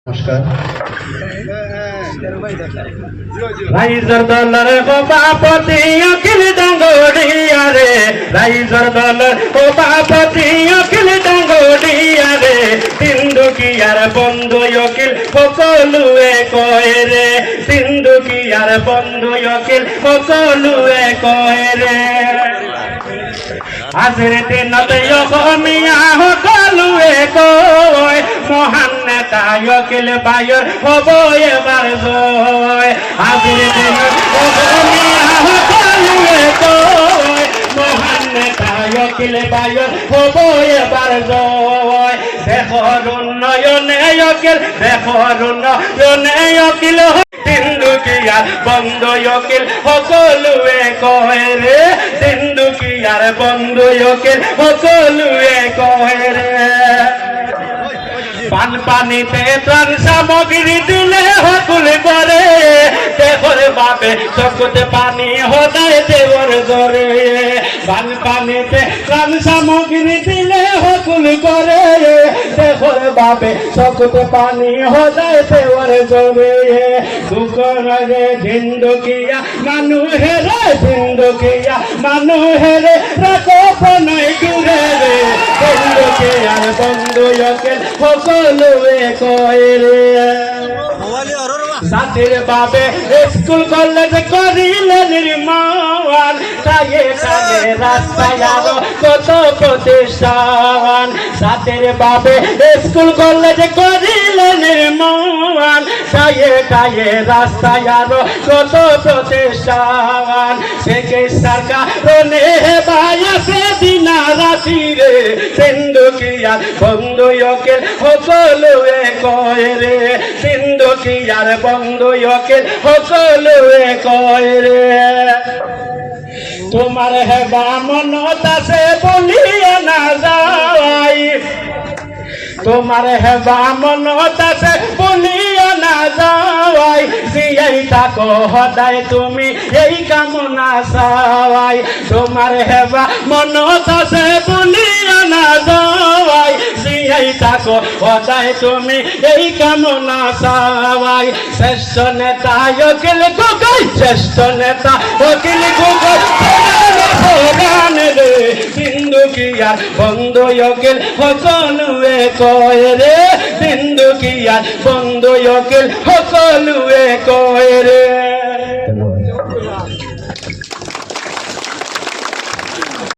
নমস্কার। রাইজর দলের সভাপতি অখিল ডাঙ্গরিয়া রে, রাইজর দলের সভাপতি অখিল ডাঙ্গরিয়া রে, সিন্ধুকিয়ার বন্ধু অখিল সকলোৱে কয় ৰে, সিন্ধুকিয়ার বন্ধু অখিল সকলোৱে কয় ৰে। আজিৰ দিনতে অসমীয়া সকলোৱে কয়, মহান নেতা অখিল বায়ৰ হ'ব এবাৰ জয়। আজিৰ দিনত অসমীয়া সকলোৱে কয়, মহান নেতা অখিল বায়ৰ হ'ব এবাৰ জয়। দেশৰ উন্নয়নে অখিল, দেশৰ উন্নয়নে অখিল, সিন্ধুকিয়াৰ বন্ধু অখিল সকলোৱে কয় ৰে, সিন্ধুকিয়াৰ বন্ধু অখিল সকলোৱে কয় ৰে। বানপানীতে ত্ৰাণ সামগ্ৰী দিলে সকলো কৰে, দেশৰ বাবে চকুতে পানী সদায় তেওঁৰ জৰে। বানপানীতে ত্ৰাণ সামগ্ৰী দিলে সকলো কৰে, দেশৰ বাবে চকুতে পানী সদায় তেওঁৰ জৰে। দুখৰে সিন্ধুকিয়া মানুহেৰে, সিন্ধুকিয়া মানুহেৰে ৰাখো প্ৰণয় দূৰে ৰে, সিন্ধুকিয়াৰ বন্ধু অখিল সকলোৱে কয় ৰে। জাতিৰ বাবে স্কুল কলেজ কৰিলে নিৰ্মাণ, ঠায়ে ঠায়ে ৰাস্তায় আৰু কত প্ৰতিষ্ঠান। জাতিৰ বাবে স্কুল কলেজ কৰিলে নিৰ্মাণ, ঠায়ে ঠায়ে ৰাস্তায় আৰু কত প্ৰতিষ্ঠান। চিকিৎসাৰ কাৰণে হেবাই আছে দিনা ৰাতিৰে, সিন্ধুকিয়াৰ বন্ধু অখিল সকলোৱে কয় ৰে, সিন্ধুকিয়াৰ বন্ধু অখিল সকলোৱে কয় ৰে। তোমাৰ হেবা মনত আছে বলিয়া নাযায়, তোমাৰ হেবা মনত আছে বলিয়া নাযায়, জীয়াই থাকো সদায় তুমি এই কামনা চাৱাই। তোমাৰ হেবা মনত আছে বলিয়া নাযায়, জীয়াই থাকো সদায় তুমি এই কামনা চাৱাই। শ্ৰেষ্ঠ নেতা অখিল গগৈ, শ্ৰেষ্ঠ নেতা অখিল গগৈ ৰে, সিন্ধুকিয়াৰ বন্ধু অখিল সকলোৱে কয় ৰে, সিন্ধুকিয়াৰ বন্ধু অখিল সকলোৱে কয় ৰে।